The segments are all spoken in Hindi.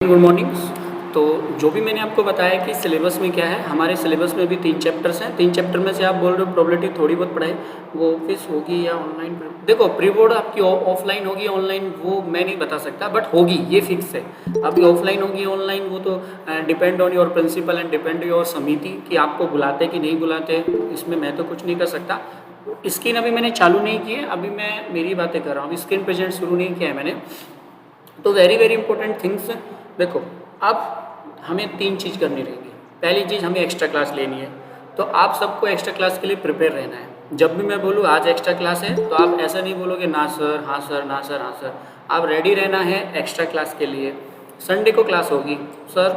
Good morning. तो जो भी मैंने आपको बताया कि सिलेबस में क्या है, हमारे सिलेबस में भी 3 चैप्टर्स हैं। 3 चैप्टर में से आप बोल रहे हो प्रोबेबिलिटी थोड़ी बहुत पढ़ाई, वो ऑफिस होगी या ऑनलाइन। देखो प्री बोर्ड आपकी ऑफलाइन होगी ऑनलाइन वो मैं नहीं बता सकता, बट होगी ये फिक्स है। अभी ऑफलाइन होगी ऑनलाइन वो तो depend on your principal and depend your समिति कि आपको बुलाते कि नहीं बुलाते, इसमें मैं तो कुछ नहीं कर सकता। स्क्रीन अभी मैंने चालू नहीं की है, अभी मैं मेरी बातें कर रहा हूँ, स्क्रीन प्रेजेंट शुरू नहीं किया है मैंने। तो वेरी वेरी इंपॉर्टेंट थिंग्स देखो, अब हमें 3 चीज़ करनी रहेगी। पहली चीज़ हमें एक्स्ट्रा क्लास लेनी है, तो आप सबको एक्स्ट्रा क्लास के लिए प्रिपेयर रहना है। जब भी मैं बोलूँ आज एक्स्ट्रा क्लास है तो आप ऐसा नहीं बोलोगे ना सर, हाँ सर, ना सर, हाँ सर। आप रेडी रहना है एक्स्ट्रा क्लास के लिए। संडे को क्लास होगी सर,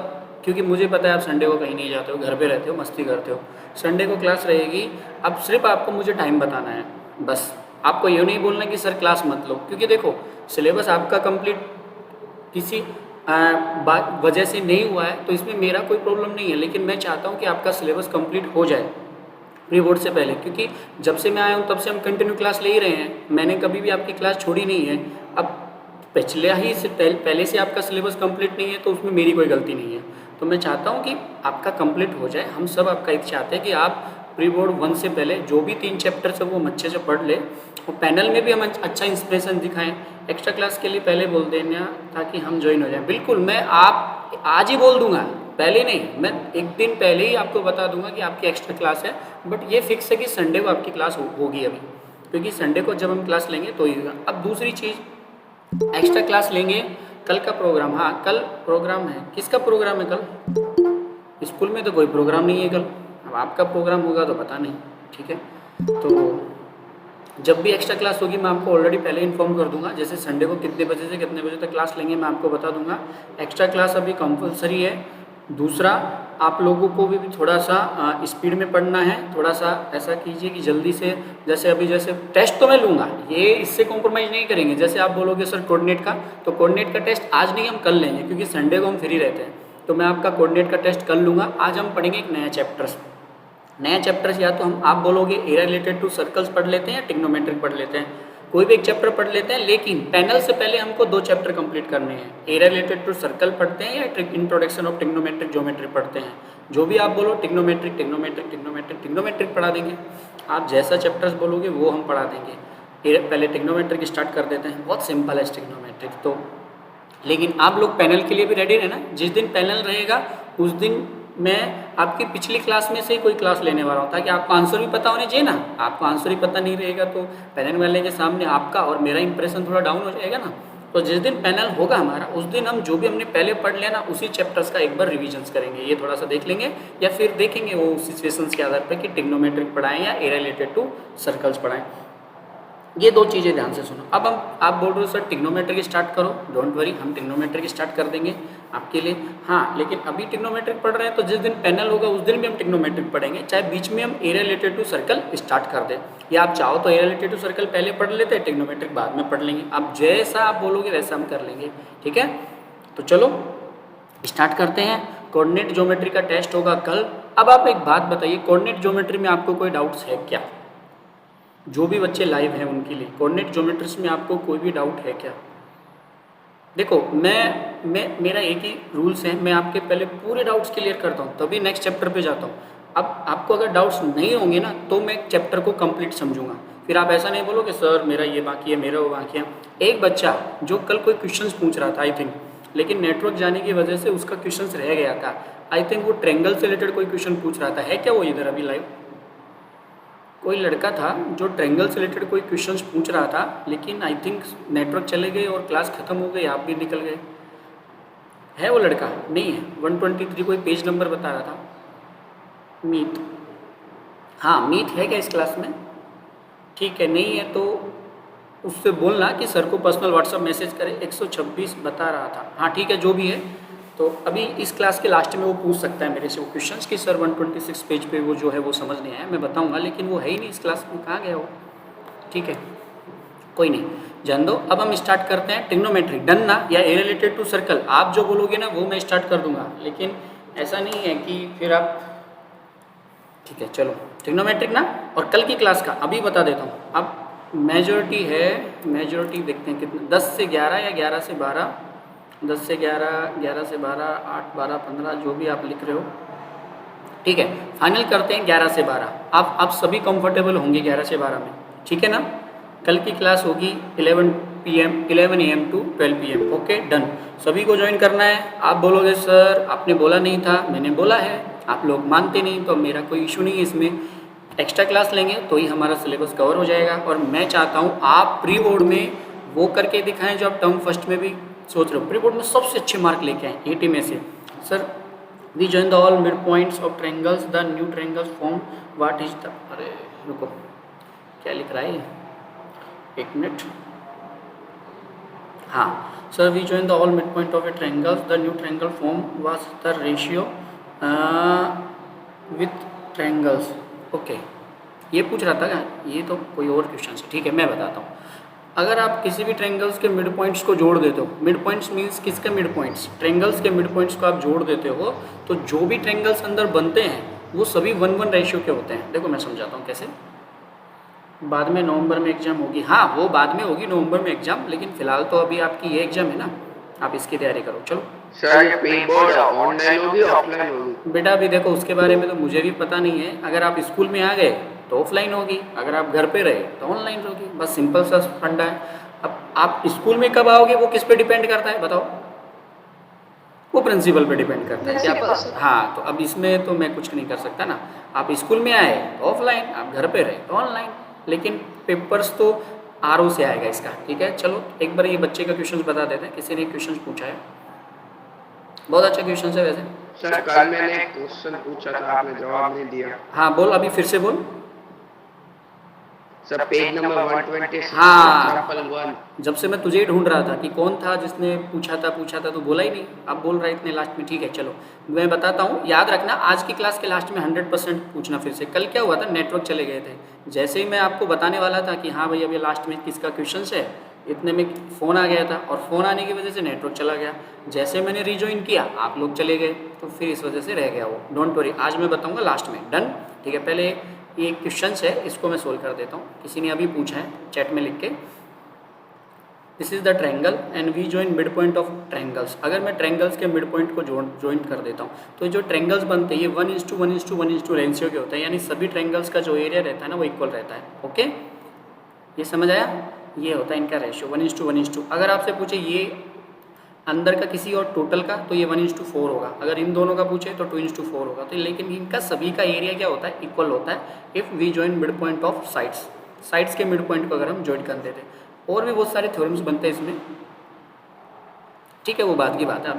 क्योंकि मुझे पता है आप संडे को कहीं नहीं जाते हो, घर पे रहते हो, मस्ती करते हो। संडे को क्लास रहेगी। अब सिर्फ आपको मुझे टाइम बताना है, बस। आपको ये नहीं बोलना कि सर क्लास मत लो, क्योंकि देखो सिलेबस आपका कंप्लीट किसी वजह से नहीं हुआ है तो इसमें मेरा कोई प्रॉब्लम नहीं है, लेकिन मैं चाहता हूँ कि आपका सिलेबस कंप्लीट हो जाए प्री बोर्ड से पहले, क्योंकि जब से मैं आया हूँ तब से हम कंटिन्यू क्लास ले ही रहे हैं। मैंने कभी भी आपकी क्लास छोड़ी नहीं है। अब पिछले ही से पहले से आपका सिलेबस कंप्लीट नहीं है तो उसमें मेरी कोई गलती नहीं है। तो मैं चाहता हूँ कि आपका कंप्लीट हो जाए। हम सब आपका एक चाहते हैं कि आप प्री बोर्ड 1 से पहले जो भी 3 चैप्टर्स है वो हम अच्छे से पढ़ ले, और पैनल में भी हम अच्छा इंस्पिरेशन दिखाएं। एक्स्ट्रा क्लास के लिए पहले बोल देना ताकि हम ज्वाइन हो जाएं। बिल्कुल, मैं आप आज ही बोल दूंगा, पहले नहीं, मैं एक दिन पहले ही आपको बता दूंगा कि आपकी एक्स्ट्रा क्लास है। बट ये फिक्स है कि संडे को आपकी क्लास होगी अभी, क्योंकि संडे को जब हम क्लास लेंगे तो ही होगा। अब दूसरी चीज़, एक्स्ट्रा क्लास लेंगे। कल का प्रोग्राम, हाँ कल प्रोग्राम है। किसका प्रोग्राम है कल? स्कूल में तो कोई प्रोग्राम नहीं है कल। अब आपका प्रोग्राम होगा तो पता नहीं, ठीक है। तो जब भी एक्स्ट्रा क्लास होगी मैं आपको ऑलरेडी पहले इन्फॉर्म कर दूंगा। जैसे संडे को कितने बजे से कितने बजे तक क्लास लेंगे मैं आपको बता दूंगा। एक्स्ट्रा क्लास अभी कंपलसरी है। दूसरा, आप लोगों को भी थोड़ा सा स्पीड में पढ़ना है। थोड़ा सा ऐसा कीजिए कि जल्दी से, जैसे टेस्ट तो मैं लूँगा, ये इससे कॉम्प्रोमाइज़ नहीं करेंगे। जैसे आप बोलोगे सर कोऑर्डिनेट का, तो कोऑर्डिनेट का टेस्ट आज नहीं हम कल लेंगे, क्योंकि संडे को हम फ्री रहते हैं। तो मैं आपका कोऑर्डिनेट का टेस्ट कल लूँगा। आज हम पढ़ेंगे एक नया चैप्टर्स। या तो हम आप बोलोगे एरिया रिलेटेड टू सर्कल्स पढ़ लेते हैं या ट्रिग्नोमेट्रिक पढ़ लेते हैं, कोई भी एक चैप्टर पढ़ लेते हैं। लेकिन पैनल से पहले हमको 2 चैप्टर कंप्लीट करने हैं। एरिया रिलेटेड टू सर्कल पढ़ते हैं या इंट्रोडक्शन ऑफ ट्रिग्नोमेट्रिक ज्योमेट्री पढ़ते हैं। जो भी आप बोलो, ट्रिग्नोमेट्रिक पढ़ा देंगे। आप जैसा चैप्टर्स बोलोगे वो हम पढ़ा देंगे। पहले ट्रिग्नोमेट्रिक स्टार्ट कर देते हैं, बहुत सिंपल है ट्रिग्नोमेट्रिक तो। लेकिन आप लोग पैनल के लिए भी रेडी रहना। जिस दिन पैनल रहेगा उस दिन मैं आपकी पिछली क्लास में से ही कोई क्लास लेने वाला हूँ, ताकि आपको आंसर भी पता होने चाहिए ना। आपको आंसर ही पता नहीं रहेगा तो पैनल वाले के सामने आपका और मेरा इंप्रेशन थोड़ा डाउन हो जाएगा ना। तो जिस दिन पैनल होगा हमारा उस दिन हम जो भी हमने पहले पढ़ लिया ना उसी चैप्टर्स का एक बार रिविजन्स करेंगे। ये थोड़ा सा देख लेंगे, या फिर देखेंगे वो सिचुएशंस के आधार पर कि ट्रिग्नोमेट्रिक पढ़ाएं या एरिया रिलेटेड टू सर्कल्स पढ़ाएं। ये 2 चीज़ें ध्यान से सुनो। अब हम आप बोल रहे हो सर ट्रिग्नोमेट्रिक स्टार्ट करो, डोंट वरी, हम ट्रिग्नोमेट्रिक स्टार्ट कर देंगे आपके लिए। हाँ, लेकिन अभी ट्रिग्नोमेट्रिक पढ़ रहे हैं तो जिस दिन पैनल होगा उस दिन भी हम ट्रिग्नोमेट्रिक पढ़ेंगे, चाहे बीच में हम area related to circle start कर दें, या आप चाहो तो एरिया रिलेटेड टू सर्कल पहले पढ़ लेते हैं, ट्रिग्नोमेट्रिक बाद में पढ़ लेंगे। आप जैसा आप बोलोगे वैसा हम कर लेंगे, ठीक है। तो चलो स्टार्ट करते हैं। कोऑर्डिनेट ज्योमेट्री का टेस्ट होगा कल। अब आप एक बात बताइए, कोऑर्डिनेट ज्योमेट्री में आपको कोई डाउट्स है क्या? जो भी बच्चे लाइव हैं उनके लिए कोऑर्डिनेट ज्योमेट्रिक्स में आपको कोई भी डाउट है क्या? देखो मैं मेरा एक ही रूल्स है, मैं आपके पहले पूरे डाउट्स क्लियर करता हूँ तभी नेक्स्ट चैप्टर पे जाता हूँ। अब आपको अगर डाउट्स नहीं होंगे ना तो मैं चैप्टर को कंप्लीट समझूंगा। फिर आप ऐसा नहीं बोलोगे सर मेरा ये बाकी है, मेरा वो बाकी है। एक बच्चा जो कल कोई क्वेश्चंस पूछ रहा था आई थिंक, लेकिन नेटवर्क जाने की वजह से उसका क्वेश्चंस रह गया था। आई थिंक वो ट्रेंगल से रिलेटेड कोई क्वेश्चन पूछ रहा था। है क्या वो इधर अभी लाइव? कोई लड़का था जो ट्रेंगल से रिलेटेड कोई क्वेश्चंस पूछ रहा था, लेकिन आई थिंक नेटवर्क चले गए और क्लास ख़त्म हो गई, आप भी निकल गए। है वो लड़का? नहीं है। 123 कोई पेज नंबर बता रहा था। मीत, हाँ मीत है क्या इस क्लास में? ठीक है, नहीं है तो उससे बोलना कि सर को पर्सनल व्हाट्सअप मैसेज करे। 126 बता रहा था। हाँ ठीक है, जो भी है। तो अभी इस क्लास के लास्ट में वो पूछ सकता है मेरे से वो क्वेश्चंस कि सर 126 पेज पे वो जो है वो समझ नहीं आया, मैं बताऊंगा, लेकिन वो है ही नहीं इस क्लास में, कहाँ गया वो? ठीक है, कोई नहीं, जान दो। अब हम स्टार्ट करते हैं ट्रिग्नोमेट्री। डन ना? या ए रिलेटेड टू सर्कल आप जो बोलोगे ना वो मैं स्टार्ट कर दूंगा, लेकिन ऐसा नहीं है कि फिर आप, ठीक है चलो ट्रिग्नोमेट्रिक ना। और कल की क्लास का अभी बता देता हूँ। अब मेजॉरिटी है, मेजॉरिटी देखते हैं कितना, 10 से 11 या 11 से 12, 10 से 11, 11 से 12, 8, 12, 15 जो भी आप लिख रहे हो, ठीक है। फाइनल करते हैं 11 से 12। आप सभी कंफर्टेबल होंगे 11 से 12 में, ठीक है ना। कल की क्लास होगी 11 PM 11 AM to 12 PM, okay done. सभी को ज्वाइन करना है। आप बोलोगे सर आपने बोला नहीं था, मैंने बोला है, आप लोग मानते नहीं, तो मेरा कोई इशू नहीं है इसमें। एक्स्ट्रा क्लास लेंगे तो ही हमारा सिलेबस कवर हो जाएगा। और मैं चाहता हूँ आप प्री बोर्ड में वो करके दिखाएं जो आप टर्म फर्स्ट में भी सोच रहे हो। प्री बोर्ड में सबसे अच्छे मार्क लेके आए 80 में से। Sir we join the all mid points of triangles, the new triangles form, what is the, अरे रुको क्या लिख रहा है ये, एक मिनट। हाँ sir we join the all mid point of a triangles, the new triangle form was the ratio with triangles, okay. ये पूछ रहा था क्या, ये तो कोई और क्वेश्चन है, ठीक है मैं बताता हूँ। अगर आप किसी भी ट्रायंगल्स के मिड पॉइंट्स को जोड़ देते हो, मिड पॉइंट्स मीन्स किसके मिड पॉइंट्स, ट्रायंगल्स के मिड पॉइंट्स को आप जोड़ देते हो, तो जो भी ट्रायंगल्स अंदर बनते हैं वो सभी 1:1 रेशियो के होते हैं। देखो मैं समझाता हूँ कैसे। बाद में नवंबर में एग्जाम होगी, हाँ वो बाद में होगी नवंबर में एग्जाम, लेकिन फिलहाल तो अभी आपकी ये एग्जाम है ना, आप इसकी तैयारी करो। चलो सर ये प्री बोर्ड ऑनलाइन होगी ऑफलाइन होगी? बेटा अभी देखो उसके बारे में तो मुझे भी पता नहीं है। अगर आप स्कूल में आ गए तो ऑफलाइन होगी, अगर आप घर पे रहे तो ऑनलाइन होगी, बस सिंपल सा फंडा है। अब आप स्कूल में कब आओगे वो किस पे डिपेंड करता है बताओ, वो प्रिंसिपल पे डिपेंड करता है क्या। हाँ तो अब इसमें तो मैं कुछ नहीं कर सकता ना। आप स्कूल में आए तो ऑफलाइन, आप घर पे रहे तो ऑनलाइन, लेकिन पेपर्स तो RO से आएगा इसका, ठीक है। चलो एक बार ये बच्चे का क्वेश्चन बता देते हैं। किसी ने क्वेश्चन पूछा है, बहुत अच्छा क्वेश्चन है वैसे। सर कल मैंने एक क्वेश्चन पूछा था आपने जवाब नहीं दिया। हाँ बोल, अभी फिर से बोल। सर पेज नंबर 126, हाँ एग्जांपल 1। जब से मैं तुझे ढूंढ रहा था कि कौन था जिसने पूछा था तो बोला ही नहीं। अब बोल रहा है इतने लास्ट में, ठीक है चलो मैं बताता हूँ। याद रखना आज की क्लास के लास्ट में 100% पूछना फिर से। कल क्या हुआ था, नेटवर्क चले गए थे। जैसे ही मैं आपको बताने वाला था कि हाँ भाई अभी लास्ट में किसका क्वेश्चन है, इतने में फ़ोन आ गया था, और फ़ोन आने की वजह से नेटवर्क चला गया। जैसे मैंने रिज्वाइन किया आप लोग चले गए, तो फिर इस वजह से रह गया वो। डोंट वरी, आज मैं बताऊँगा लास्ट में, डन, ठीक है। पहले ये क्वेश्चन है, इसको मैं सोल्व कर देता हूँ। किसी ने अभी पूछा है चैट में लिख के, this is the triangle and we join mid point of triangles. अगर मैं ट्रायंगल्स के मिड पॉइंट को ज्वाइन कर देता हूँ तो जो ट्रायंगल्स बनते हैं ये 1:1:1:1 रेशियो के होते हैं, यानी सभी ट्रायंगल्स का जो एरिया रहता है ना वो इक्वल रहता है, ओके। ये समझ आया, ये होता है इनका रेशियो 1:1:1। अगर आपसे पूछे ये अंदर का किसी और टोटल का तो ये 1:4 होगा। अगर इन दोनों का पूछे तो 2:4 होगा। तो लेकिन इनका सभी का एरिया क्या होता है, इक्वल होता है if we join mid point of sides. Sides के मिड पॉइंट को अगर हम ज्वाइन कर देते हैं। और भी बहुत सारे थ्योरम्स बनते हैं इसमें, ठीक है वो बात की बात है।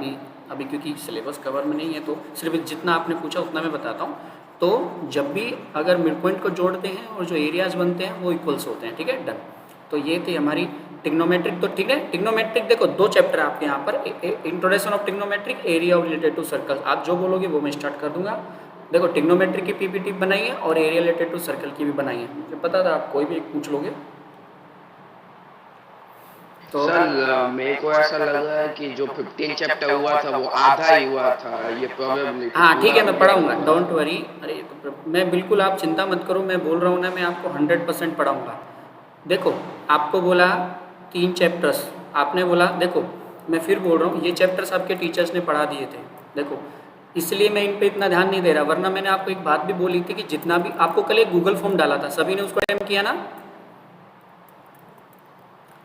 अभी क्योंकि सिलेबस कवर में नहीं है तो सिर्फ जितना आपने पूछा उतना मैं बताता हूँ। तो जब भी अगर मिड पॉइंट को जोड़ते हैं और जो एरियाज बनते हैं वो इक्वल्स होते हैं, ठीक है डन। तो ये थी हमारी ट्रिग्नोमेट्रिक। तो ठीक है, ट्रिग्नोमेट्रिक देखो 2 चैप्टर आपके यहाँ पर, introduction of trigonometric, area of related to circle. आप जो बोलोगे वो मैं स्टार्ट कर दूंगा। देखो ट्रिग्नोमेट्रिक की PPT बनाई है और एरिया रिलेटेड टू सर्कल की भी बनाई है। मुझे पता था आप कोई भी एक पूछ लोगे। तो सर मेरे को ऐसा लग रहा है कि जो 15 चैप्टर हुआ था वो आधा ही हुआ था, ये प्रोबेबिलिटी। हाँ ठीक है मैं पढ़ाऊँगा, डोंट वरी। अरे तो मैं बिल्कुल, आप चिंता मत करो, मैं बोल रहा हूँ ना, मैं आपको 100% पढ़ाऊँगा। देखो आपको बोला 3 चैप्टर्स, आपने बोला, देखो मैं फिर बोल रहा हूँ ये चैप्टर्स आपके टीचर्स ने पढ़ा दिए थे। देखो इसलिए मैं इन पे इतना ध्यान नहीं दे रहा, वरना मैंने आपको एक बात भी बोली थी कि जितना भी आपको कल एक गूगल फॉर्म डाला था, सभी ने उसको अटेम्प्ट किया ना,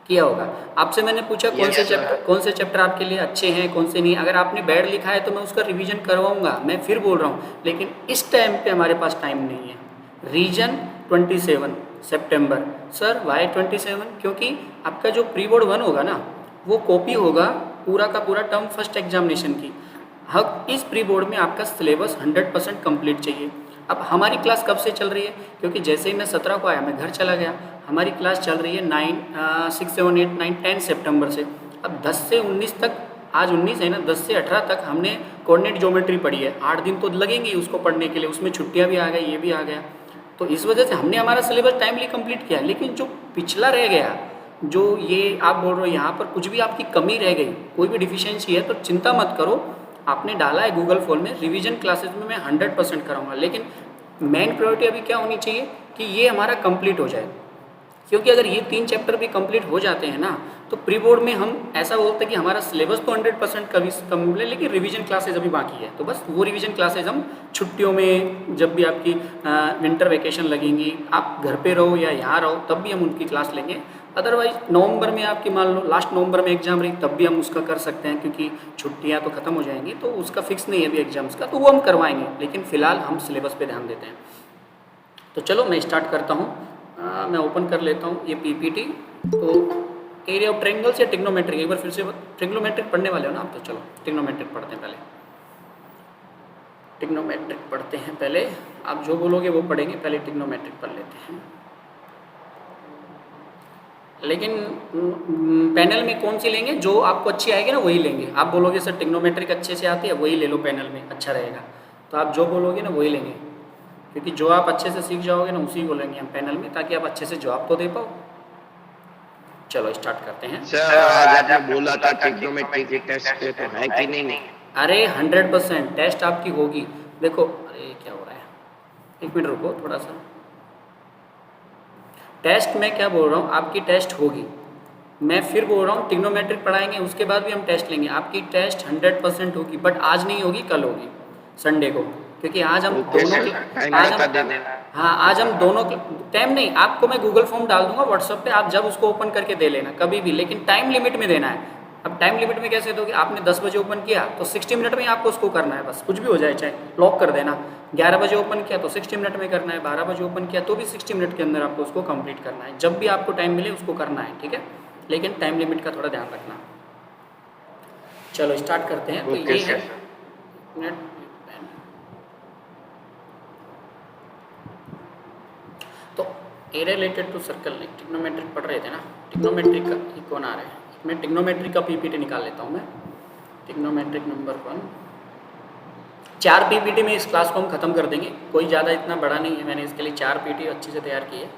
किया होगा। आपसे मैंने पूछा कौन से चैप्टर आपके लिए अच्छे हैं कौन से नहीं। अगर आपने बैड लिखा है तो मैं उसका रिवीजन करवाऊंगा, मैं फिर बोल रहा हूँ, लेकिन इस टाइम पे हमारे पास टाइम नहीं है। रीजन 27 सितंबर। Sir why 27? क्योंकि आपका जो प्री बोर्ड 1 होगा ना वो कॉपी होगा पूरा का पूरा टर्म फर्स्ट एग्जामिनेशन की। हक इस प्री बोर्ड में आपका सिलेबस 100% कंप्लीट चाहिए। अब हमारी क्लास कब से चल रही है, क्योंकि जैसे ही मैं 17 को आया मैं घर चला गया। हमारी क्लास चल रही है 6, 7, 8, 9, 10 सितंबर से। अब 10 से 19 तक, आज 19 है ना, 10 से 18 तक हमने कोऑर्डिनेट ज्योमेट्री पढ़ी है। 8 दिन तो लगेंगे उसको पढ़ने के लिए, उसमें छुट्टियाँ भी आ गई, ये भी आ गया। तो इस वजह से हमने हमारा सिलेबस टाइमली कंप्लीट किया। लेकिन जो पिछला रह गया, जो ये आप बोल रहे हो यहाँ पर कुछ भी आपकी कमी रह गई, कोई भी डिफिशियंसी है, तो चिंता मत करो। आपने डाला है गूगल फॉर्म में, रिवीजन क्लासेस में मैं 100% कराऊंगा। लेकिन मेन प्रायोरिटी अभी क्या होनी चाहिए कि ये हमारा कंप्लीट हो जाए। क्योंकि अगर ये 3 चैप्टर भी कंप्लीट हो जाते हैं ना, तो प्री बोर्ड में हम ऐसा बोलते हैं कि हमारा सिलेबस तो 100% कंप्लीट, लेकिन रिवीजन क्लासेज अभी बाकी है। तो बस वो रिवीजन क्लासेज हम छुट्टियों में, जब भी आपकी विंटर वेकेशन लगेंगी, आप घर पे रहो या यहाँ रहो, तब भी हम उनकी क्लास लेंगे। अदरवाइज नवंबर में आपकी मान लो लास्ट नवंबर में एग्जाम रही, तब भी हम उसका कर सकते हैं, क्योंकि छुट्टियाँ तो ख़त्म हो जाएंगी, तो उसका फिक्स नहीं है अभी एग्जाम्स का, तो वो हम करवाएंगे। लेकिन फ़िलहाल हम सिलेबस पे ध्यान देते हैं। तो चलो मैं स्टार्ट करता हूँ। मैं ओपन कर लेता हूँ ये पीपीटी। तो एरिया ऑफ ट्रेंगल्स या टिग्नोमेट्रिक, एक बार फिर से ट्रिग्नोमेट्रिक पढ़ने वाले हो ना आप, तो चलो टिग्नोमेट्रिक पढ़ते हैं पहले। टिग्नोमेट्रिक पढ़ते हैं पहले, आप जो बोलोगे वो पढ़ेंगे, पहले टिग्नोमेट्रिक पढ़ लेते हैं। लेकिन पैनल में कौन सी लेंगे, जो आपको अच्छी आएगी ना वही लेंगे। आप बोलोगे सर टिग्नोमेट्रिक अच्छे से आती है, वही ले लो, पैनल में अच्छा रहेगा। तो आप जो बोलोगे ना वही लेंगे, क्योंकि जो आप अच्छे से सीख जाओगे ना उसी को लेंगे हम पैनल में, ताकि आप अच्छे से जवाब तो दे पाओ। चलो स्टार्ट करते हैं। सर आज आपने बोला था ट्रिग्नोमेट्री के टेस्ट पे, तो है कि नहीं? अरे 100% टेस्ट आपकी होगी। देखो, अरे क्या हो रहा है, एक मिनट रुको थोड़ा सा। टेस्ट मैं क्या बोल रहा हूँ, आपकी टेस्ट होगी। मैं फिर बोल रहा हूँ टिग्नोमेट्रिक पढ़ाएंगे, उसके बाद भी हम टेस्ट लेंगे। आपकी टेस्ट 100% होगी, बट आज नहीं होगी, कल होगी, संडे को। क्योंकि आज हम आज हम दोनों टाइम नहीं, आपको मैं गूगल फॉर्म डाल दूंगा व्हाट्सएप पे, आप जब उसको ओपन करके दे लेना कभी भी, लेकिन टाइम लिमिट में देना है। अब टाइम लिमिट में कैसे दोगे, आपने 10 बजे ओपन किया तो 60 मिनट में आपको उसको करना है, बस कुछ भी हो जाए, चाहे लॉक कर देना। 11 बजे ओपन किया तो 60 मिनट में करना है, 12 बजे ओपन किया तो भी 60 मिनट के अंदर आपको उसको कंप्लीट करना है। जब भी आपको टाइम मिले उसको करना है, ठीक है, लेकिन टाइम लिमिट का थोड़ा ध्यान रखना। चलो स्टार्ट करते हैं। तो ये है मिनट, तो area related to circle, trigonometric पढ़ रहे थे ना, टिग्नोमेट्रिक का कौन आ रहा है, मैं टिग्नोमेट्रिक का पीपीटी निकाल लेता हूँ। मैं टिग्नोमेट्रिक नंबर 1, 4 पीपीटी में इस क्लास को हम खत्म कर देंगे। कोई ज़्यादा इतना बड़ा नहीं है, मैंने इसके लिए 4 पीपीटी अच्छे से तैयार की है,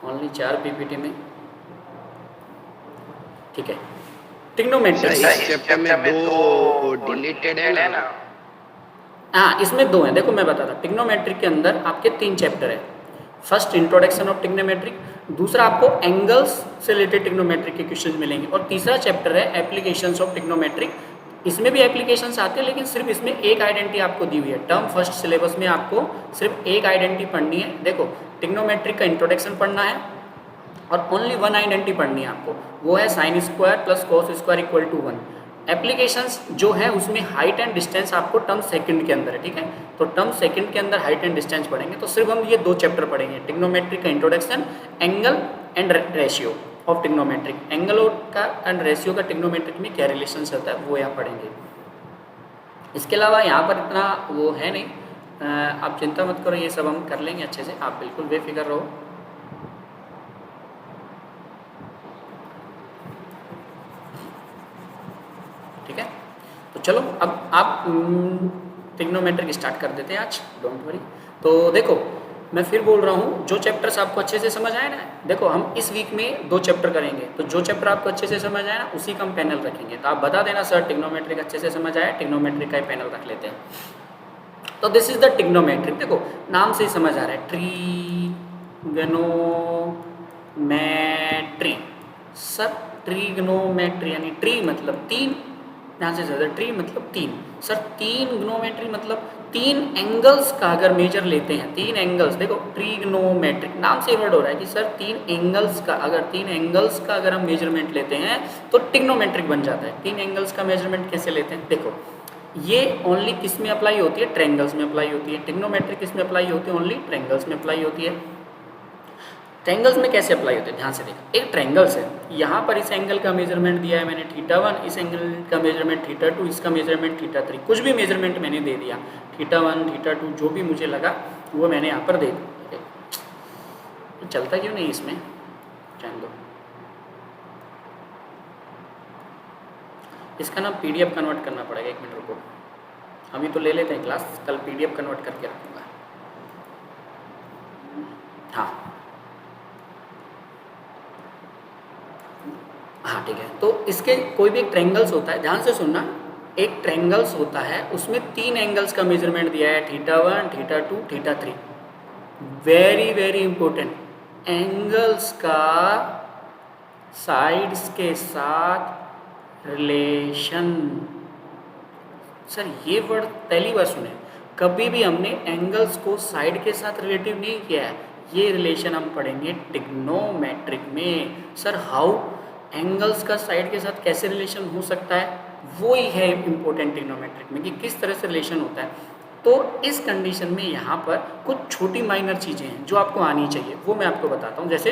ओनली 4 पीपीटी में, ठीक है। टिग्नोमेट्रिक इस चैप्टर में 2 डिलीटेड है ना? हाँ, इसमें 2 हैं। देखो मैं बताता, टिग्नोमेट्रिक के अंदर आपके 3 चैप्टर है। फर्स्ट इंट्रोडक्शन ऑफ टिग्नोमेट्रिक, दूसरा आपको एंगल्स से रिलेटेड टिग्नोमेट्रिक के क्वेश्चन मिलेंगे, और तीसरा चैप्टर है एप्लीकेशंस ऑफ टिग्नोमेट्रिक। इसमें भी एप्लीकेशंस आते हैं, लेकिन सिर्फ इसमें एक आइडेंटिटी आपको दी हुई है। टर्म फर्स्ट सिलेबस में आपको सिर्फ एक आइडेंटिटी पढ़नी है। देखो, टिग्नोमेट्रिक का इंट्रोडक्शन पढ़ना है और ओनली 1 आइडेंटिटी पढ़नी है आपको, वो है sine square plus cos square equal to 1। Applications जो है उसमें हाइट एंड डिस्टेंस आपको टर्म सेकंड के अंदर है, ठीक है। तो टर्म सेकंड के अंदर हाइट एंड डिस्टेंस पढ़ेंगे। तो सिर्फ हम ये 2 चैप्टर पढ़ेंगे, टिग्नोमेट्रिक का introduction, angle and ratio of trigonometric. Angle का एंड रेशियो का टिग्नोमेट्रिक में क्या रिलेशन होता है वो यहाँ पढ़ेंगे। इसके अलावा यहाँ पर इतना वो है नहीं, आप चिंता मत करो, ये सब हम कर लेंगे अच्छे से, आप बिल्कुल बेफिक्र रहो। ठीक है, तो चलो अब आप टिग्नोमेट्रिक स्टार्ट कर देते हैं आज, डोंट वरी। तो देखो, मैं फिर बोल रहा हूँ, जो चैप्टर्स आपको अच्छे से समझ आए ना, देखो हम इस वीक में 2 चैप्टर करेंगे, तो जो चैप्टर आपको अच्छे से समझ आए ना उसी का हम पैनल रखेंगे। तो आप बता देना सर टिग्नोमेट्रिक अच्छे से समझ आया, टिग्नोमेट्रिक का ही पैनल रख लेते हैं। तो दिस इज द टिग्नोमेट्रिक। देखो नाम से ही समझ आ रहा है, ट्रीगनोमेट्री। सर ट्रीगनोमेट्री यानी ट्री मतलब 3, ध्यान से ज़्यादा, ट्री मतलब 3। सर 3 ग्नोमेट्री मतलब 3 एंगल्स का अगर मेजर लेते हैं, 3 एंगल्स, देखो ट्रीगनोमेट्रिक नाम से वर्ड हो रहा है कि सर 3 एंगल्स का, अगर 3 एंगल्स का अगर हम मेजरमेंट लेते हैं तो टिग्नोमेट्रिक बन जाता है। 3 एंगल्स का मेजरमेंट कैसे लेते हैं, देखो ये ओनली किस में अप्लाई होती है, ट्रायंगल्स में अप्लाई होती है। टिग्नोमेट्रिक किस में अप्लाई होती है, ओनली ट्रायंगल्स में अप्लाई होती है। ट्रायंगल्स में कैसे अप्लाई होते हैं, ध्यान से देखो, एक ट्रायंगल्स है, यहाँ पर इस एंगल का मेजरमेंट दिया है मैंने θ1, इस एंगल का मेजरमेंट θ2, इसका मेजरमेंट θ3, कुछ भी मेजरमेंट मैंने दे दिया, θ1 θ2 जो भी मुझे लगा वो मैंने यहाँ पर दे दिया। चलता क्यों नहीं इसमें, जान दो, इसका ना PDF कन्वर्ट करना पड़ेगा, 1 मिनट रुको, अभी तो ले लेते हैं क्लास, कल PDF कन्वर्ट करके रखूँगा। हाँ ठीक है, तो इसके कोई भी एक ट्रायंगल्स होता है, ध्यान से सुनना, एक ट्रायंगल्स होता है उसमें 3 एंगल्स का मेजरमेंट दिया है, θ1 θ2 θ3, वेरी वेरी इंपॉर्टेंट। एंगल्स का साइड्स के साथ रिलेशन। सर ये वर्ड पहली बार सुने, कभी भी हमने एंगल्स को साइड के साथ रिलेटिव नहीं किया है। ये रिलेशन हम पढ़ेंगे ट्रिग्नोमेट्रिक में। सर हाउ, एंगल्स का साइड के साथ कैसे रिलेशन हो सकता है, वो ही है इम्पोर्टेंट ट्रिग्नोमेट्रिक में कि किस तरह से रिलेशन होता है। तो इस कंडीशन में यहाँ पर कुछ छोटी माइनर चीज़ें हैं जो आपको आनी चाहिए, वो मैं आपको बताता हूँ। जैसे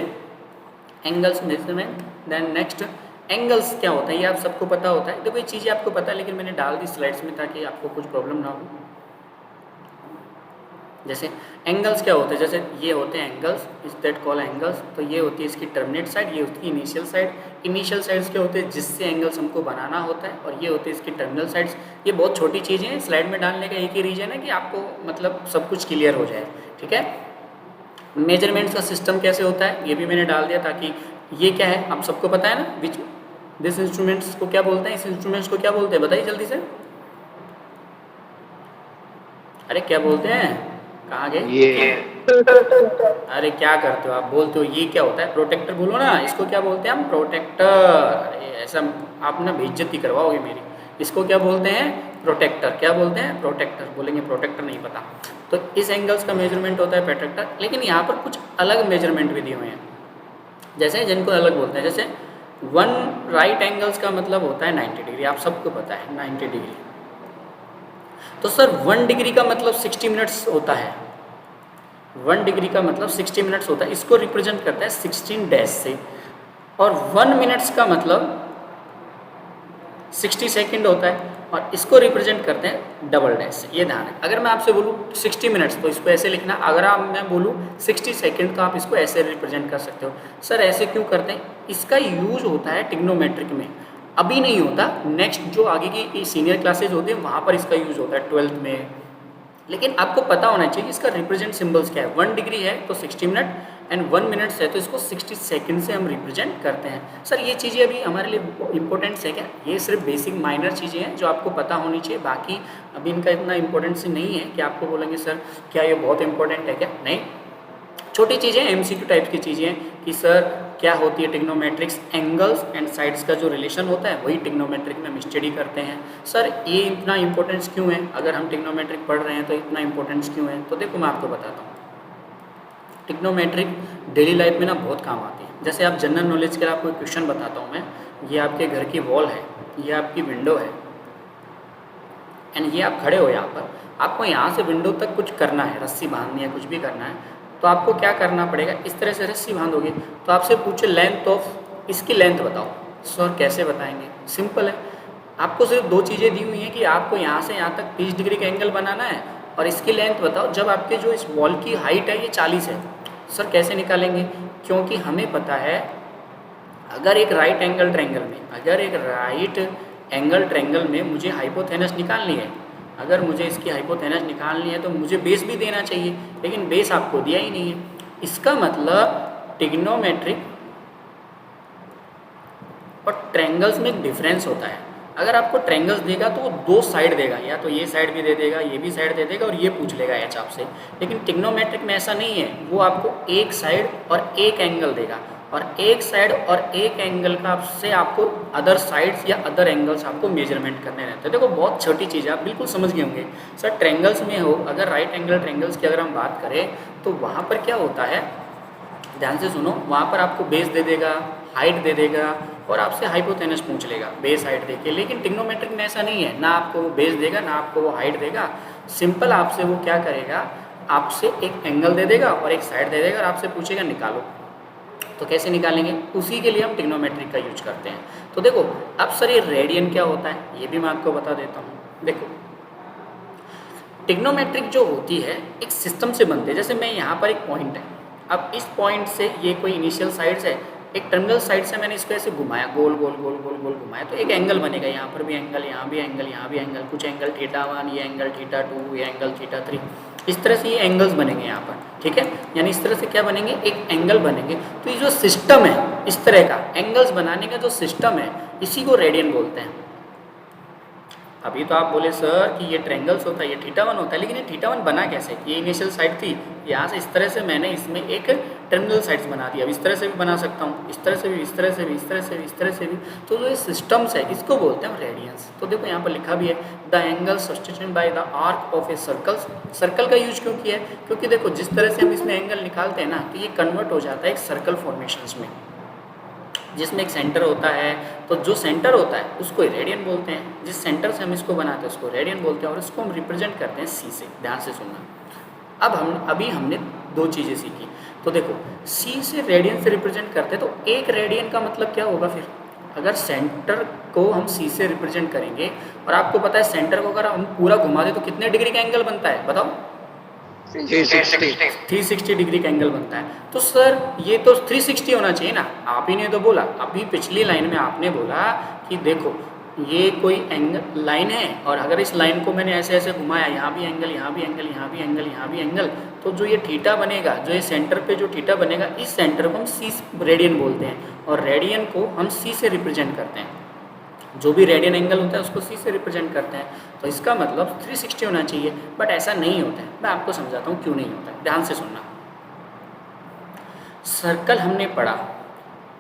angles measurement, then next angles क्या होता है ये आप सबको पता होता है। देखो ये चीज़ें आपको पता है, लेकिन मैंने डाल दी स्लाइड्स में ताकि आपको कुछ प्रॉब्लम ना हो। जैसे एंगल्स क्या होते हैं, जैसे ये होते हैं angles, is that call angles. तो ये होती है इसकी टर्मिनेट साइड, ये होती है इनिशियल साइड। इनिशियल साइड्स क्या होते हैं, जिससे एंगल्स हमको बनाना होता है, और ये होती है इसकी टर्मिनल साइड्स। ये बहुत छोटी चीज़ें हैं, स्लाइड में डालने का एक ही रीजन है कि आपको मतलब सब कुछ क्लियर हो जाए, ठीक है। मेजरमेंट्स का सिस्टम कैसे होता है ये भी मैंने डाल दिया, ताकि ये क्या है आप सबको पता है ना। विच दिस इंस्ट्रूमेंट्स को क्या बोलते हैं, इस इंस्ट्रूमेंट्स को क्या बोलते हैं बताइए जल्दी से। अरे क्या बोलते हैं, कहाँ गए ये अरे क्या करते हो आप, बोलते हो ये क्या होता है, प्रोटेक्टर बोलो ना। इसको क्या बोलते हैं हम, प्रोटेक्टर। अरे ऐसा आप ना बेइज्जती करवाओगे मेरी। इसको क्या बोलते हैं, प्रोटेक्टर। क्या बोलते हैं, प्रोटेक्टर। बोलेंगे प्रोटेक्टर नहीं पता। तो इस एंगल्स का मेजरमेंट होता है प्रोटेक्टर। लेकिन यहाँ पर कुछ अलग मेजरमेंट भी दिए हुए हैं, जैसे जिनको अलग बोलते हैं। जैसे वन राइट एंगल्स का मतलब होता है 90 डिग्री, आप सबको पता है 90 डिग्री। तो सर 1 डिग्री का मतलब 60 मिनट्स होता है। 1 डिग्री का मतलब 60 मिनट्स होता है, इसको रिप्रेजेंट करता है 16 डैश से। और 1 मिनट्स का मतलब 60 सेकंड होता है, और इसको रिप्रेजेंट करते हैं डबल डैश से। ये ध्यान है। अगर मैं आपसे बोलूँ 60 मिनट्स तो इसको ऐसे लिखना, अगर मैं बोलूँ 60 सेकंड तो आप इसको ऐसे रिप्रेजेंट कर सकते हो। सर ऐसे क्यों करते हैं, इसका यूज होता है ट्रिग्नोमेट्रिक में, अभी नहीं होता। नेक्स्ट जो आगे की सीनियर क्लासेज होते हैं वहाँ पर इसका यूज होता है, 12th में। लेकिन आपको पता होना चाहिए इसका रिप्रेजेंट सिंबल्स क्या है। 1 डिग्री है तो 60 मिनट, एंड 1 मिनट्स है तो इसको 60 सेकंड से हम रिप्रेजेंट करते हैं। सर ये चीज़ें अभी हमारे लिए इंपॉर्टेंट्स है क्या, ये सिर्फ बेसिक माइनर चीज़ें हैं जो आपको पता होनी चाहिए। बाकी अभी इनका इतना इंपॉर्टेंस नहीं है कि आपको बोलेंगे सर क्या ये बहुत इंपॉर्टेंट है क्या, नहीं। छोटी चीज़ें MCQ टाइप की चीज़ें हैं कि सर क्या होती है ट्रिग्नोमेट्रिक्स, एंगल्स एंड साइड्स का जो रिलेशन होता है वही ट्रिग्नोमेट्रिक में हम स्टडी करते हैं। सर ये इतना इंपॉर्टेंस क्यों है, अगर हम ट्रिग्नोमेट्रिक पढ़ रहे हैं तो इतना इंपॉर्टेंस क्यों है। तो देखो मैं आपको बताता हूँ, ट्रिग्नोमेट्रिक डेली लाइफ में ना बहुत काम आती है। जैसे आप जनरल नॉलेज के लिए आपको एक क्वेश्चन बताता हूँ मैं। ये आपके घर की वॉल है, ये आपकी विंडो है, एंड ये आप खड़े हो यहाँ पर। आपको यहाँ से विंडो तक कुछ करना है, रस्सी बांधनी है, कुछ भी करना है। तो आपको क्या करना पड़ेगा, इस तरह से रस्सी बांधोगे। तो आपसे पूछे लेंथ ऑफ, इसकी लेंथ बताओ। सर कैसे बताएंगे, सिंपल है। आपको सिर्फ 2 चीज़ें दी हुई हैं कि आपको यहाँ से यहाँ तक 30 डिग्री का एंगल बनाना है, और इसकी लेंथ बताओ। जब आपके जो इस वॉल की हाइट है ये 40 है। सर कैसे निकालेंगे, क्योंकि हमें पता है अगर एक राइट एंगल ट्रायंगल में मुझे हाइपोथेनस निकालनी है, अगर मुझे इसकी हाइपोथेनस निकालनी है तो मुझे बेस भी देना चाहिए, लेकिन बेस आपको दिया ही नहीं है। इसका मतलब ट्रिग्नोमेट्रिक और ट्रायंगल्स में एक डिफरेंस होता है। अगर आपको ट्रायंगल्स देगा तो वो 2 साइड देगा, या तो ये साइड भी दे देगा, ये भी साइड दे देगा, और ये पूछ लेगा एच आपसे। लेकिन ट्रिग्नोमेट्रिक में ऐसा नहीं है, वो आपको एक साइड और एक एंगल देगा, और एक साइड और एक एंगल का आपसे आपको अदर साइड्स या अदर एंगल्स आपको मेजरमेंट करने रहते हैं। देखो बहुत छोटी चीज़ है, आप बिल्कुल समझ गए होंगे। सर ट्रायंगल्स में हो, अगर राइट एंगल ट्रायंगल्स की अगर हम बात करें तो वहाँ पर क्या होता है, ध्यान से सुनो। वहाँ पर आपको बेस दे देगा, हाइट दे देगा, और आपसे हाइपोथेनस पूछ लेगा बेस हाइट देके। लेकिन ट्रिग्नोमेट्रिक में ऐसा नहीं है, ना आपको वो बेस देगा ना आपको वो हाइट देगा। सिंपल आपसे वो क्या करेगा, आपसे एक एंगल दे देगा और एक साइड दे देगा, और आपसे पूछेगा निकालो। तो कैसे निकालेंगे, उसी के लिए हम ट्रिग्नोमेट्रिक का यूज करते हैं। तो देखो अब सर ये रेडियन क्या होता है ये भी मैं आपको बता देता हूँ। देखो ट्रिग्नोमेट्रिक जो होती है एक सिस्टम से बनते हैं। जैसे मैं यहाँ पर एक पॉइंट है, अब इस पॉइंट से ये कोई इनिशियल साइड्स है, एक टर्मिनल साइड से मैंने इसको ऐसे घुमाया, गोल गोल गोल गोल गोल घुमाया, तो एक एंगल बनेगा। यहाँ पर भी एंगल, यहाँ भी एंगल, यहाँ भी एंगल, कुछ एंगल θ1, ये एंगल θ2, ये एंगल θ3, इस तरह से ये एंगल्स बनेंगे यहाँ पर, ठीक है। यानी इस तरह से क्या बनेंगे, एक एंगल बनेंगे। तो ये जो सिस्टम है, इस तरह का एंगल्स बनाने का जो सिस्टम है, इसी को रेडियन बोलते हैं। अभी तो आप बोले सर कि ये ट्रायंगल्स होता है, ये θ1 होता है, लेकिन ये θ1 बना कैसे? ये इनिशियल साइड थी, यहाँ से इस तरह से मैंने इसमें एक टर्मिनल साइड्स बना दिया। अब इस तरह से भी बना सकता हूँ, इस तरह से भी, इस तरह से भी, इस तरह से भी, इस तरह से भी। तो जो ये सिस्टम्स है इसको बोलते हैं रेडियंस। तो देखो यहाँ पर लिखा भी है the angle substituted by the arc of a circle. Circle का यूज क्यों किया है? क्योंकि देखो जिस तरह से हम इसमें एंगल निकालते हैं ना, तो ये कन्वर्ट हो जाता है एक सर्कल फॉर्मेशंस में, जिसमें एक सेंटर होता है। तो जो सेंटर होता है उसको रेडियन बोलते हैं, जिस सेंटर से हम इसको बनाते हैं उसको रेडियन बोलते हैं, और इसको हम रिप्रेजेंट करते हैं सी से। ध्यान से सुनना। अभी हमने दो चीज़ें सीखी। तो देखो सी से रेडियन से रिप्रेजेंट करते हैं, तो एक रेडियन का मतलब क्या होगा फिर? अगर सेंटर को हम सी से रिप्रेजेंट करेंगे, और आपको पता है सेंटर को अगर हम पूरा घुमा दें तो कितने डिग्री का एंगल बनता है बताओ? 360 डिग्री का एंगल बनता है। तो सर ये तो 360 होना चाहिए ना, आप ही ने तो बोला। अभी पिछली लाइन में आपने बोला कि देखो ये कोई एंगल लाइन है, और अगर इस लाइन को मैंने ऐसे ऐसे घुमाया, यहाँ भी एंगल, यहाँ भी एंगल, यहाँ भी एंगल, यहाँ भी एंगल, तो जो ये थीटा बनेगा, जो ये सेंटर पे जो थीटा बनेगा, इस सेंटर को हम सी रेडियन बोलते हैं, और रेडियन को हम सी से रिप्रेजेंट करते हैं। जो भी रेडियन एंगल होता है उसको सी से रिप्रेजेंट करते हैं। तो इसका मतलब 360 होना चाहिए, बट ऐसा नहीं होता है। मैं आपको समझाता हूँ क्यों नहीं होता है, ध्यान से सुनना। सर्कल हमने पढ़ा,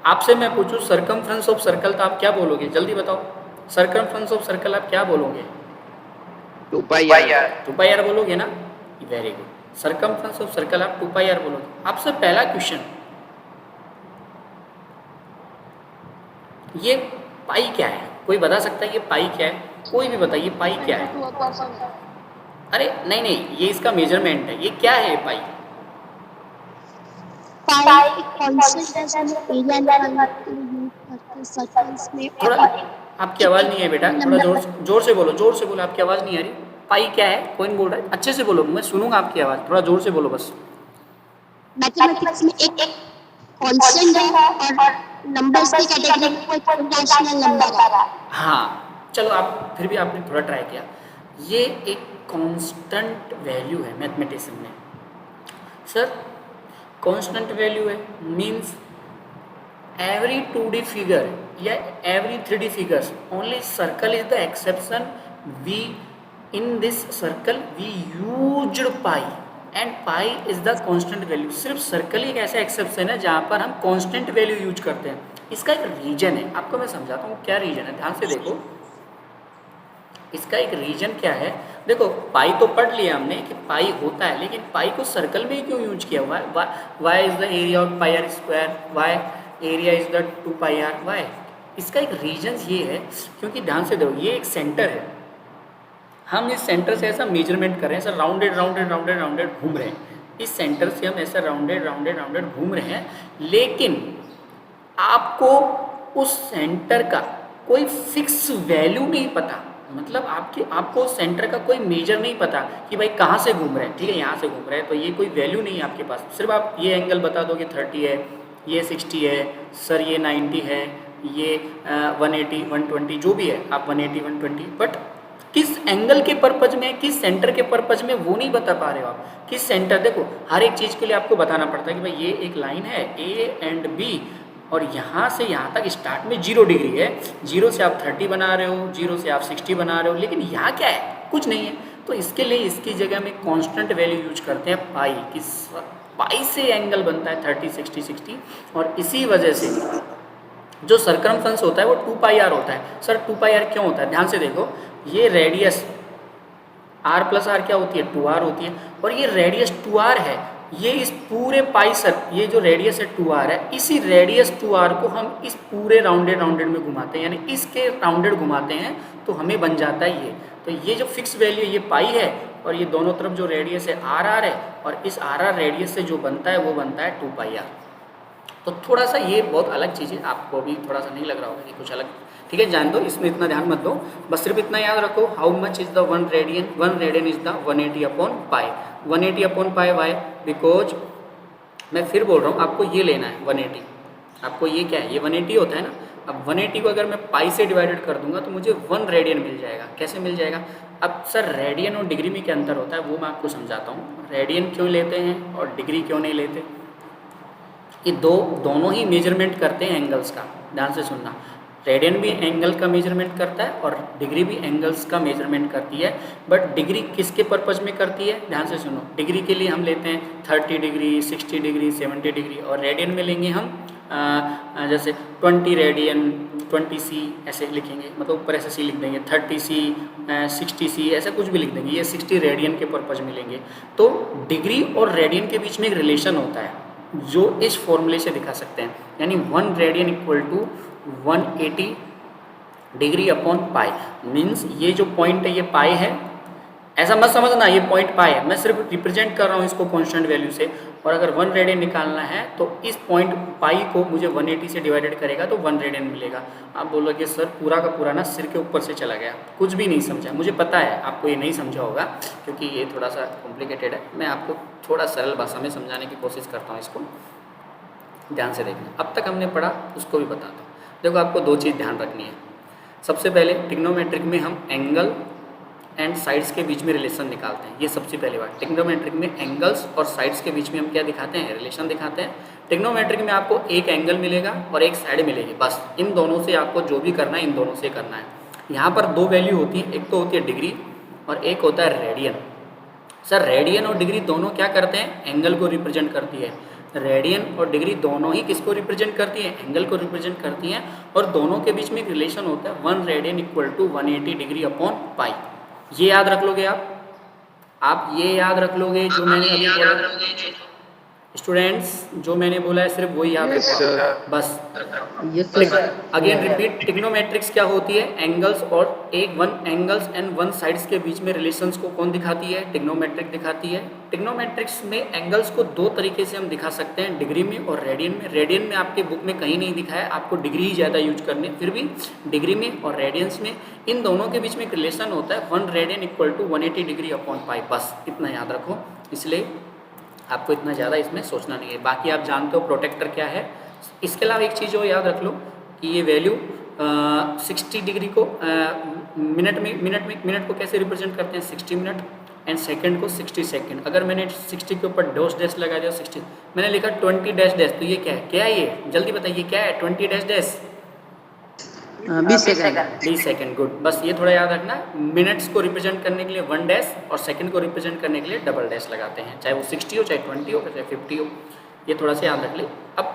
आपसे मैं पूछूं सर्कमफ्रेंस ऑफ सर्कल, तो आप क्या बोलोगे? जल्दी बताओ, सर्कमफ्रेंस ऑफ सर्कल आप क्या बोलोगे? 2 पाई आर। 2 पाई आर बोलोगे ना? Very good. Circumference of circle आप 2 पाई आर बोलोगे। आपसे पहला क्वेश्चन, ये पाई क्या है? कोई बता सकता है ये पाई क्या है? कोई भी बताइए पाई क्या है? अरे नहीं नहीं, ये इसका मेजरमेंट है। ये क्या है पाई? पाई कांस्टेंट है जो एरिया निकालते यूज करते हैं सर्कल्स में। थोड़ा आपकी आवाज़ नहीं है बेटा, थोड़ा जोर से बोलो, जोर से बोलो, आपकी आवाज़ नहीं आ रही। पाई क्या है? कोई नहीं बोल रहा है, अच्छे से बोलो, मैं सुनूंगा आपकी आवाज़, थोड़ा जोर से बोलो बस। मैथमेटिक्स में एक कांस्टेंट है और नंबर्स की कैटेगरी में कोई रैशनल नंबर है। हाँ चलो, आप फिर भी आपने थोड़ा ट्राई किया। ये एक कांस्टेंट वैल्यू है मैथमेटिक्स में। सर कांस्टेंट वैल्यू है मीन्स every 2D figure या every 3D figures, only circle is the exception. We in this circle we used pi and pi is the constant value. सिर्फ सर्कल ही एक ऐसा एक्सेप्शन है जहाँ पर हम कांस्टेंट वैल्यू यूज करते हैं। इसका एक रीजन है, आपको मैं समझाता हूँ क्या रीजन है, ध्यान से देखो। इसका एक रीजन क्या है? देखो पाई तो पढ़ लिया हमने कि पाई होता है, लेकिन पाई को सर्कल में ही क्यों यूज किया हुआ है? Why is the area of pi r square, why area is the 2 pi r why. इसका एक रीजन ये है क्योंकि ध्यान से देखो, ये एक सेंटर है, हम इस सेंटर से ऐसा मेजरमेंट कर रहे हैं, ऐसा राउंडेड राउंडेड राउंडेड राउंडेड घूम रहे हैं। इस सेंटर से हम ऐसा राउंडेड राउंडेड राउंडेड घूम रहे हैं, लेकिन आपको उस सेंटर का कोई फिक्स वैल्यू नहीं पता। मतलब आपको सेंटर का कोई मेजर नहीं पता कि भाई कहाँ से घूम रहे हैं। ठीक है, यहाँ से घूम रहे हैं तो ये कोई वैल्यू नहीं है आपके पास। सिर्फ आप ये एंगल बता दो कि 30 है, ये 60 है, सर ये 90 है, ये 180 120 जो भी है, आप 180 120, बट किस एंगल के पर्पज में, किस सेंटर के पर्पज में वो नहीं बता पा रहे हो आप। किस सेंटर, देखो हर एक चीज़ के लिए आपको बताना पड़ता है कि भाई ये एक लाइन है ए एंड बी, और यहाँ से यहाँ तक स्टार्ट में 0 डिग्री है, 0 से आप 30 बना रहे हो, 0 से आप 60 बना रहे हो, लेकिन यहाँ क्या है? कुछ नहीं है। तो इसके लिए इसकी जगह में कांस्टेंट वैल्यू यूज करते हैं पाई। पाई से एंगल बनता है 30 60 60, और इसी वजह से जो सर्कमफ्रेंस होता है वो 2 पाई आर होता है। सर 2 पाई आर क्यों होता है? ध्यान से देखो, ये रेडियस r प्लस आर क्या होती है? 2r होती है, और ये रेडियस 2r है। ये इस पूरे पाई सर, ये जो रेडियस है 2r है, इसी रेडियस 2r को हम इस पूरे राउंडेड राउंडेड में घुमाते हैं, यानी इसके राउंडेड घुमाते हैं तो हमें बन जाता है ये। तो ये जो फिक्स वैल्यू ये पाई है, और ये दोनों तरफ जो रेडियस है आर आर है, और इस आर आर रेडियस से जो बनता है वो बनता है 2 पाई आर। तो थोड़ा सा ये बहुत अलग चीज़ है, आपको भी थोड़ा सा नहीं लग रहा होगा कि कुछ अलग। ठीक है, जान दो, इसमें इतना ध्यान मत दो, बस सिर्फ इतना याद रखो, how much is the 1 radian? 1 radian is the 180 upon pi. 180 upon pi why, because मैं फिर बोल रहा हूँ आपको ये लेना है 180। आपको ये क्या है? ये 180 होता है ना। अब 180 को अगर मैं पाई से डिवाइडेड कर दूंगा तो मुझे 1 रेडियन मिल जाएगा। कैसे मिल जाएगा? अब सर रेडियन और डिग्री में क्या अंतर होता है वो मैं आपको समझाता हूँ। रेडियन क्यों लेते हैं और डिग्री क्यों नहीं लेते? ये दोनों ही मेजरमेंट करते हैं एंगल्स का। ध्यान से सुनना, रेडियन भी एंगल का मेजरमेंट करता है और डिग्री भी एंगल्स का मेजरमेंट करती है। बट डिग्री किसके पर्पज में करती है, ध्यान से सुनो। डिग्री के लिए हम लेते हैं 30 डिग्री, 60 डिग्री, 70 डिग्री, और रेडियन में लेंगे हम जैसे 20 रेडियन, 20 सी ऐसे लिखेंगे, मतलब ऊपर ऐसे सी लिख देंगे, 30 सी, 60 सी, ऐसा कुछ भी लिख देंगे। ये 60 रेडियन के पर्पज में लेंगे। तो डिग्री और रेडियन के बीच में एक रिलेशन होता है जो इस फॉर्मूले से दिखा सकते हैं, यानी 1 radian equal to 180 degree upon pi. Means ये जो पॉइंट है ये पाई है, ऐसा मत समझना ये पॉइंट पाई है, मैं सिर्फ रिप्रेजेंट कर रहा हूँ इसको कांस्टेंट वैल्यू से। और अगर 1 रेडियन निकालना है तो इस पॉइंट पाई को मुझे 180 से डिवाइडेड करेगा तो 1 रेडियन मिलेगा। आप बोलोगे सर पूरा का पूरा ना सिर के ऊपर से चला गया, कुछ भी नहीं समझा। मुझे पता है आपको ये नहीं समझा होगा क्योंकि ये थोड़ा सा कॉम्प्लिकेटेड है। मैं आपको थोड़ा सरल भाषा में समझाने की कोशिश करता हूँ, इसको ध्यान से देखना। अब तक हमने पढ़ा उसको भी बताता हूँ। देखो आपको 2 चीज़ ध्यान रखनी है। सबसे पहले ट्रिग्नोमेट्रिक में हम एंगल एंड साइड्स के बीच में रिलेशन निकालते हैं, ये सबसे पहली बात। ट्रिग्नोमेट्रिक में एंगल्स और साइड्स के बीच में हम क्या दिखाते हैं, रिलेशन दिखाते हैं। ट्रिग्नोमेट्रिक में आपको एक एंगल मिलेगा और एक साइड मिलेगी, बस इन दोनों से आपको जो भी करना है इन दोनों से करना है। यहाँ पर 2 वैल्यू होती है, एक तो होती है डिग्री और एक होता है रेडियन। सर रेडियन और डिग्री दोनों क्या करते हैं, एंगल को रिप्रेजेंट करती है। रेडियन और डिग्री दोनों ही किसको रिप्रेजेंट करती है, एंगल को रिप्रेजेंट करती हैं। और दोनों के बीच में एक रिलेशन होता है 1 radian equal to 180 degree upon pi. ये याद रख लोगे आप ये याद रख लोगे जो मैंने अभी बोला। स्टूडेंट्स जो मैंने बोला है सिर्फ वही याद रखो बस। अगेन रिपीट, ट्रिग्नोमेट्रिक्स क्या होती है, एंगल्स और एंगल्स एंड 1 साइड्स के बीच में रिलेशंस को कौन दिखाती है, ट्रिग्नोमेट्रिक दिखाती है। ट्रिग्नोमेट्रिक्स में एंगल्स को 2 तरीके से हम दिखा सकते हैं, डिग्री में और रेडियन में। रेडियन में आपके बुक में कहीं नहीं दिखा है, आपको डिग्री ही ज़्यादा यूज करनी है। फिर भी डिग्री में और रेडियंस में इन दोनों के बीच में एक रिलेशन होता है 1 radian equal to 180 degree upon pi, बस इतना याद रखो। इसलिए आपको इतना ज़्यादा इसमें सोचना नहीं है। बाकी आप जानते हो प्रोटेक्टर क्या है। इसके अलावा एक चीज़ और याद रख लो कि ये वैल्यू 60 डिग्री को मिनट को कैसे रिप्रेजेंट करते हैं, 60 मिनट, एंड सेकंड को 60 सेकंड। अगर मैंने 60 के ऊपर डैश लगा दिया 60, मैंने लिखा 20 डैश, तो ये क्या है ये जल्दी बताइए क्या है 20 डैश 20 सेकंड। 20 second, good. बस ये थोड़ा याद रखना, मिनट्स को रिप्रेजेंट करने के लिए 1 डैश और सेकंड को रिप्रेजेंट करने के लिए डबल डैश लगाते हैं, चाहे वो 60 हो, चाहे 20 हो, चाहे 50 हो। ये थोड़ा सा याद रख ले। अब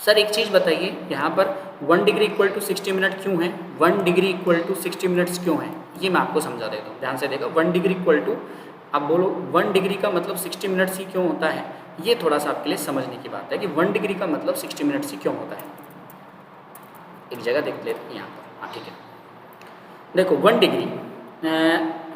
सर एक चीज़ बताइए, यहाँ पर 1 डिग्री इक्वल टू 60 मिनट क्यों है, 1 डिग्री इक्वल टू 60 मिनट्स क्यों है, ये मैं आपको समझा देता हूँ, ध्यान से देखो। 1 डिग्री इक्वल टू, आप बोलो 1 डिग्री का मतलब 60 मिनट्स ही क्यों होता है, ये थोड़ा सा आपके लिए समझने की बात है कि 1 डिग्री का मतलब 60 मिनट्स ही क्यों होता है। एक जगह देख लेते हैं यहाँ पर, हाँ ठीक है। देखो 1 डिग्री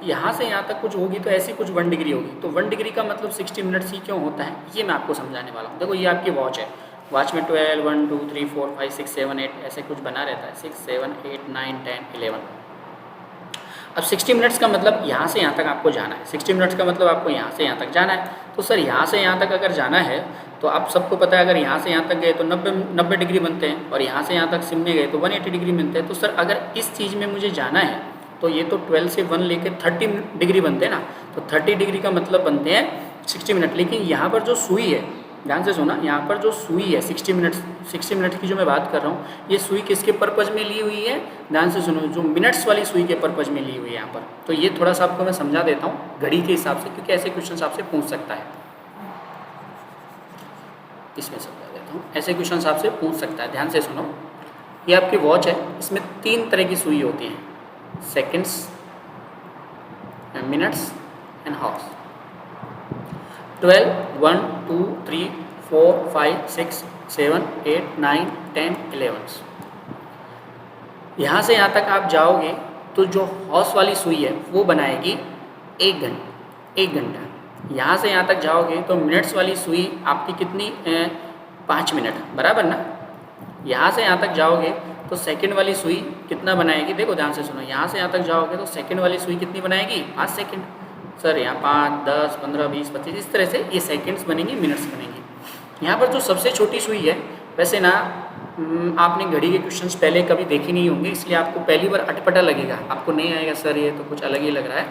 यहाँ से यहाँ तक कुछ होगी तो ऐसी कुछ 1 डिग्री होगी, तो 1 डिग्री का मतलब 60 मिनट्स ही क्यों होता है, ये मैं आपको समझाने वाला हूँ। देखो ये आपकी वॉच है, वॉच में 12, 1, 2, 3, 4, 5, 6, 7, 8 ऐसे कुछ बना रहता है, 6, 7, 8, 9, 10, 11। अब 60 मिनट्स का मतलब यहाँ से यहाँ तक आपको जाना है, 60 मिनट्स का मतलब आपको यहाँ से यहाँ तक जाना है। तो सर यहाँ से यहाँ तक अगर जाना है तो आप सबको पता है, अगर यहाँ से यहाँ तक गए तो 90 डिग्री बनते हैं, और यहाँ से यहाँ तक सिम में गए तो 180 डिग्री बनते हैं। तो सर अगर इस चीज़ में मुझे जाना है तो ये तो 12 से 1 लेके 30 डिग्री बनते हैं ना, तो 30 डिग्री का मतलब बनते हैं 60 मिनट। लेकिन यहाँ पर जो सुई है, ध्यान से सुना, यहाँ पर जो सुई है 60 मिनट की जो मैं बात कर रहा हूँ, ये सुई किसके पर्पज़ में ली हुई है, ध्यान से सुनो, जो मिनट्स वाली सुई के पर्पज़ में ली हुई है यहाँ पर। तो ये थोड़ा सा आपको मैं समझा देता हूँ घड़ी के हिसाब से, क्योंकि ऐसे क्वेश्चन आपसे पूछ सकता है, इसमें समझा देता हूँ, ऐसे क्वेश्चन आपसे पूछ सकता है। ध्यान से सुनो, ये आपकी वॉच है, इसमें 3 तरह की सुई होती हैं, सेकेंड्स, मिनट्स एंड हावर्स। 12, 1, 2, 3, 4, 5, 6, 7, 8, 9, 10, 11। यहाँ से यहाँ तक आप जाओगे तो जो हॉर्स वाली सुई है वो बनाएगी 1 घंटा। यहाँ से यहाँ तक जाओगे तो मिनट्स वाली सुई आपकी कितनी 5 मिनट, बराबर ना। यहाँ से यहाँ तक जाओगे तो सेकंड वाली सुई कितना बनाएगी, देखो ध्यान से सुनो, यहाँ से यहाँ तक जाओगे तो सेकंड वाली सुई कितनी बनाएगी, 5 सेकंड। सर यहाँ 5, 10, 15, 20, 25 इस तरह से ये सेकंड्स बनेंगी, मिनट्स बनेंगी। यहाँ पर जो सबसे छोटी सुई है, वैसे ना आपने घड़ी के क्वेश्चंस पहले कभी देखे नहीं होंगे, इसलिए आपको पहली बार अटपटा लगेगा, आपको नहीं आएगा सर ये तो कुछ अलग ही लग रहा है।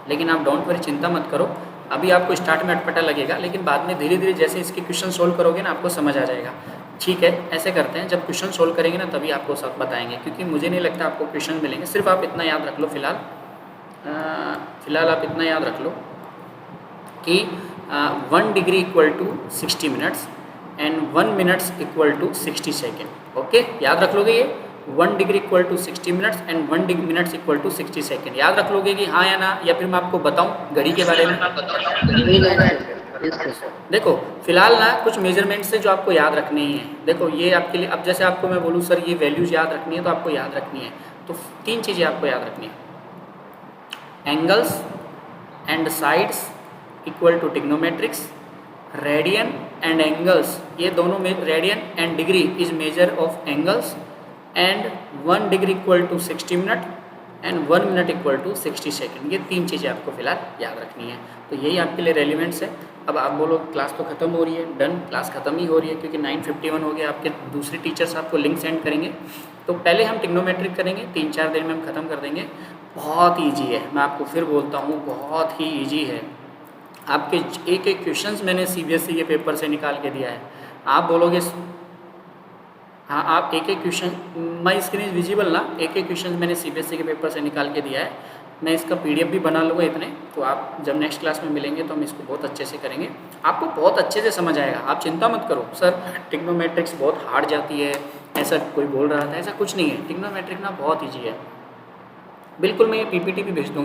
लेकिन आप डोंट वरी, चिंता मत करो, अभी आपको स्टार्ट में अटपटा लगेगा, लेकिन बाद में धीरे धीरे जैसे इसके क्वेश्चन सोल्व करोगे ना आपको समझ आ जाएगा। ठीक है, ऐसे करते हैं, जब क्वेश्चन सोल्व करेंगे ना तभी आपको सब बताएंगे, क्योंकि मुझे नहीं लगता आपको क्वेश्चन मिलेंगे। सिर्फ आप इतना याद रख लो फिलहाल आप इतना याद रख लो कि 1 degree equal to 60 minutes and 1 minutes equal to 60 second. Okay, याद रख लोगे ये 1 degree equal to 60 minutes and 1 minutes equal to 60 second. याद रख लोगे कि हाँ या ना, या फिर मैं आपको बताऊं घड़ी के बारे में? देखो फिलहाल ना कुछ मेजरमेंट्स से जो आपको याद रखने ही है। देखो ये आपके लिए, अब जैसे आपको मैं बोलूँ सर ये वैल्यूज याद रखनी है, तो आपको याद रखनी है तो 3 चीज़ें आपको याद रखनी है। Angles and sides equal to trigonometrics, radian and angles, ये दोनों में radian and degree is measure of angles, and 1 degree equal to 60 minute and 1 minute equal to 60 second. ये 3 चीज़ें आपको फिलहाल याद रखनी है, तो यही आपके लिए रेलिवेंट्स है। अब आप बोलो क्लास तो ख़त्म हो रही है, डन, क्लास ख़त्म ही हो रही है क्योंकि 9:51 हो गया। आपके दूसरे टीचर्स आपको लिंक सेंड करेंगे, तो पहले हम ट्रिग्नोमेट्रिक करेंगे, 3-4 दिन में हम ख़त्म कर देंगे। बहुत ईजी है, मैं आपको फिर बोलता हूँ बहुत ही ईजी है। आपके एक एक क्वेश्चंस मैंने CBSE के पेपर से निकाल के दिया है। आप बोलोगे हाँ, आप एक एक question, my screen is visible ना, एक एक क्वेश्चन मैंने CBSE के पेपर से निकाल के दिया है। मैं इसका PDF भी बना लूँगा इतने, तो आप जब नेक्स्ट क्लास में मिलेंगे तो हम इसको बहुत अच्छे से करेंगे, आपको बहुत अच्छे से समझ आएगा। आप चिंता मत करो सर ट्रिग्नोमेट्रिक्स बहुत हार्ड जाती है, ऐसा कोई बोल रहा था, ऐसा कुछ नहीं है। ट्रिग्नोमेट्रिक ना बहुत ईजी है, बिल्कुल। मैं ये PPT भी भेज दूँगा।